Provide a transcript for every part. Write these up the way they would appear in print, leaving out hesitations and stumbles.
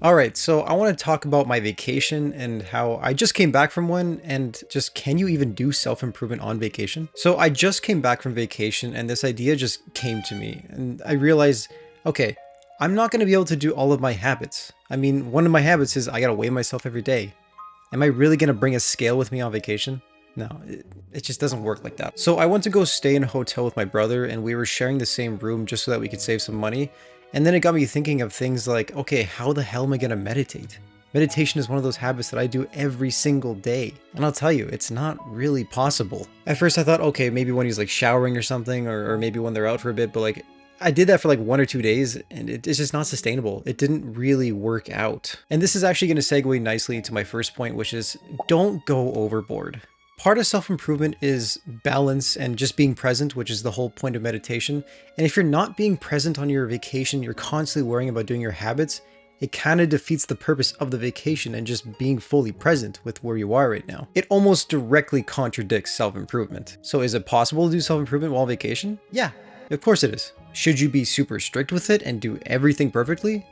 Alright, so I want to talk about my vacation and how I just came back from one, and just can you even do self-improvement on vacation? So I just came back from vacation and this idea just came to me, and I realized, okay, I'm not going to be able to do all of my habits. I mean, one of my habits is I gotta weigh myself every day. Am I really going to bring a scale with me on vacation? No, it just doesn't work like that. So I went to go stay in a hotel with my brother, and we were sharing the same room just so that we could save some money. And then it got me thinking of things like, okay, how the hell am I gonna meditate? Meditation is one of those habits that I do every single day. And I'll tell you, it's not really possible. At first I thought, okay, maybe when he's like showering or something, or maybe when they're out for a bit, but like, I did that for like 1 or 2 days and it's just not sustainable. It didn't really work out. And this is actually gonna segue nicely to my first point, which is don't go overboard. Part of self-improvement is balance and just being present, which is the whole point of meditation. And if you're not being present on your vacation, you're constantly worrying about doing your habits, it kind of defeats the purpose of the vacation and just being fully present with where you are right now. It almost directly contradicts self-improvement. So is it possible to do self-improvement while on vacation? Yeah, of course it is. Should you be super strict with it and do everything perfectly?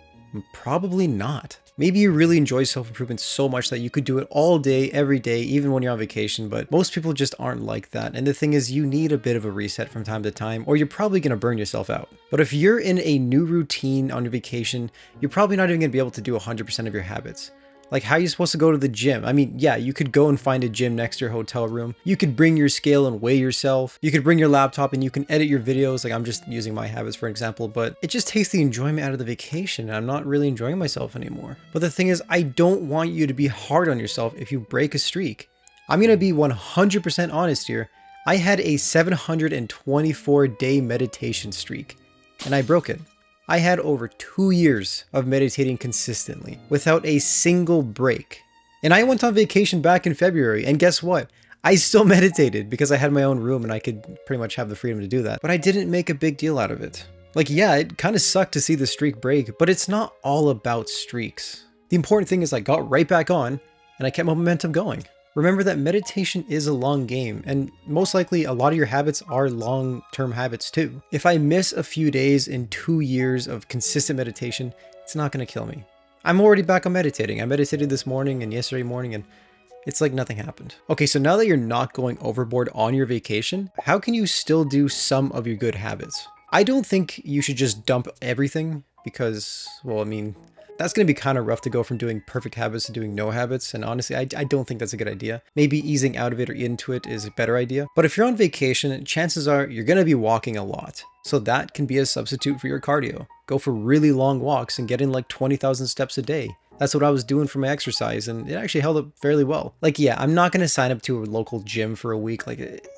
Probably not. Maybe you really enjoy self-improvement so much that you could do it all day, every day, even when you're on vacation, but most people just aren't like that. And the thing is, you need a bit of a reset from time to time, or you're probably going to burn yourself out. But if you're in a new routine on your vacation, you're probably not even going to be able to do 100% of your habits. Like, how are you supposed to go to the gym? I mean, yeah, you could go and find a gym next to your hotel room. You could bring your scale and weigh yourself. You could bring your laptop and you can edit your videos. Like, I'm just using my habits for example, but it just takes the enjoyment out of the vacation. And I'm not really enjoying myself anymore. But the thing is, I don't want you to be hard on yourself if you break a streak. I'm going to be 100% honest here. I had a 724-day meditation streak and I broke it. I had over 2 years of meditating consistently without a single break. And I went on vacation back in February, and guess what? I still meditated because I had my own room and I could pretty much have the freedom to do that. But I didn't make a big deal out of it. Like, yeah, it kind of sucked to see the streak break, but it's not all about streaks. The important thing is I got right back on and I kept my momentum going. Remember that meditation is a long game, and most likely a lot of your habits are long-term habits too. If I miss a few days in 2 years of consistent meditation, it's not going to kill me. I'm already back on meditating. I meditated this morning and yesterday morning, and it's like nothing happened. Okay, so now that you're not going overboard on your vacation, how can you still do some of your good habits? I don't think you should just dump everything because, well, I mean, that's going to be kind of rough to go from doing perfect habits to doing no habits, and honestly, I don't think that's a good idea. Maybe easing out of it or into it is a better idea. But if you're on vacation, chances are you're going to be walking a lot. So that can be a substitute for your cardio. Go for really long walks and get in like 20,000 steps a day. That's what I was doing for my exercise, and it actually held up fairly well. Like, yeah, I'm not going to sign up to a local gym for a week. Like,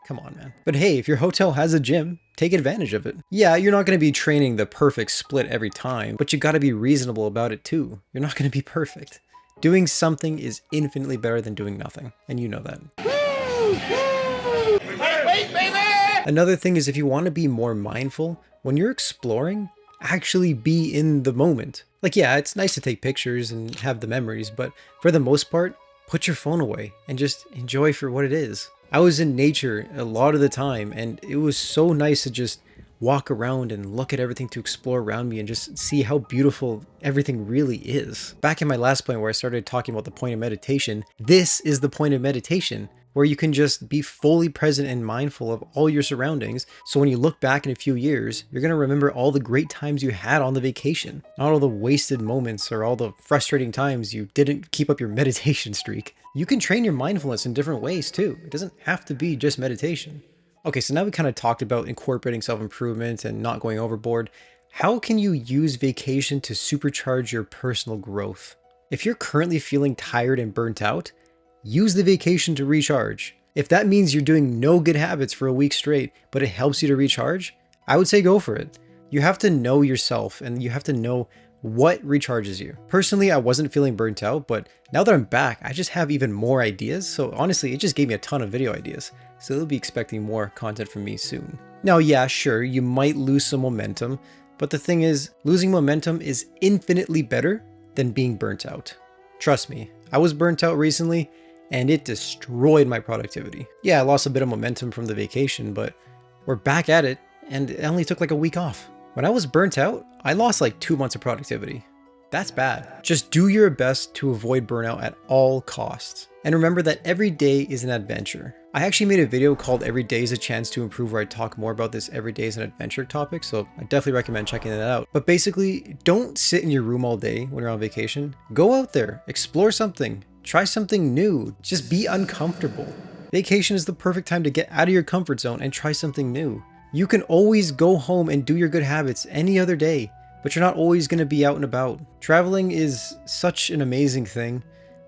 come on, man. But hey, if your hotel has a gym, take advantage of it. Yeah, you're not going to be training the perfect split every time, but you got to be reasonable about it too. You're not going to be perfect. Doing something is infinitely better than doing nothing, and you know that. Wait, baby! Another thing is, if you want to be more mindful, when you're exploring, actually be in the moment. Like, yeah, it's nice to take pictures and have the memories, but for the most part, put your phone away and just enjoy for what it is. I was in nature a lot of the time, and it was so nice to just walk around and look at everything to explore around me and just see how beautiful everything really is. Back in my last point where I started talking about the point of meditation, this is the point of meditation, where you can just be fully present and mindful of all your surroundings. So when you look back in a few years, you're going to remember all the great times you had on the vacation, not all the wasted moments or all the frustrating times you didn't keep up your meditation streak. You can train your mindfulness in different ways too. It doesn't have to be just meditation. Okay, so now we kind of talked about incorporating self-improvement and not going overboard. How can you use vacation to supercharge your personal growth? If you're currently feeling tired and burnt out, use the vacation to recharge. If that means you're doing no good habits for a week straight, but it helps you to recharge, I would say go for it. You have to know yourself and you have to know what recharges you. Personally, I wasn't feeling burnt out, but now that I'm back, I just have even more ideas. So honestly, it just gave me a ton of video ideas. So you'll be expecting more content from me soon. Now, yeah, sure, you might lose some momentum, but the thing is, losing momentum is infinitely better than being burnt out. Trust me, I was burnt out recently, and it destroyed my productivity. Yeah, I lost a bit of momentum from the vacation, but we're back at it, and it only took like a week off. When I was burnt out, I lost like 2 months of productivity. That's bad. Just do your best to avoid burnout at all costs. And remember that every day is an adventure. I actually made a video called Every Day is a Chance to Improve where I talk more about this every day is an adventure topic, so I definitely recommend checking that out. But basically, don't sit in your room all day when you're on vacation. Go out there, explore something, try something new, just be uncomfortable. Vacation is the perfect time to get out of your comfort zone and try something new. You can always go home and do your good habits any other day, but you're not always going to be out and about. Traveling is such an amazing thing,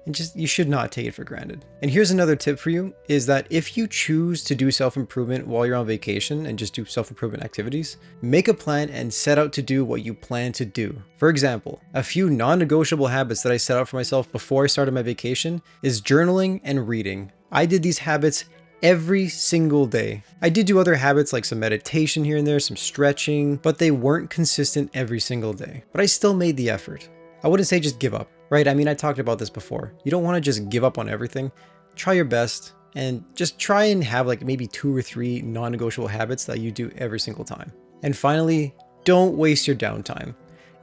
and you should not take it for granted. And here's another tip for you, is that if you choose to do self-improvement while you're on vacation and just do self-improvement activities, make a plan and set out to do what you plan to do. For example, a few non-negotiable habits that I set out for myself before I started my vacation is journaling and reading. I did these habits every single day. I did do other habits like some meditation here and there, some stretching, but they weren't consistent every single day. But I still made the effort. I wouldn't say just give up, right? I mean, I talked about this before. You don't want to just give up on everything. Try your best and just try and have like maybe 2 or 3 non-negotiable habits that you do every single time. And finally, don't waste your downtime.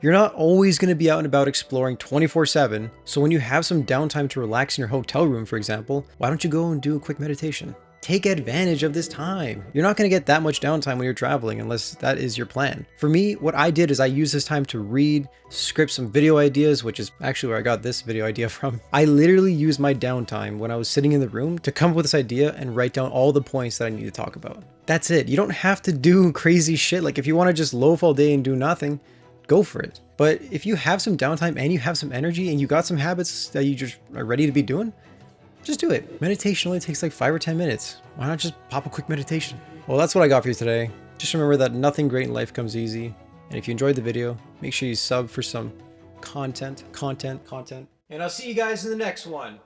You're not always going to be out and about exploring 24/7, so when you have some downtime to relax in your hotel room, for example, why don't you go and do a quick meditation? Take advantage of this time. You're not going to get that much downtime when you're traveling unless that is your plan. For me, what I did is I used this time to read, script some video ideas, which is actually where I got this video idea from. I literally used my downtime when I was sitting in the room to come up with this idea and write down all the points that I need to talk about. That's it. You don't have to do crazy shit. Like if you want to just loaf all day and do nothing, go for it. But if you have some downtime and you have some energy and you got some habits that you just are ready to be doing, just do it. Meditation only takes like 5 or 10 minutes. Why not just pop a quick meditation? Well, that's what I got for you today. Just remember that nothing great in life comes easy. And if you enjoyed the video, make sure you sub for some content. And I'll see you guys in the next one.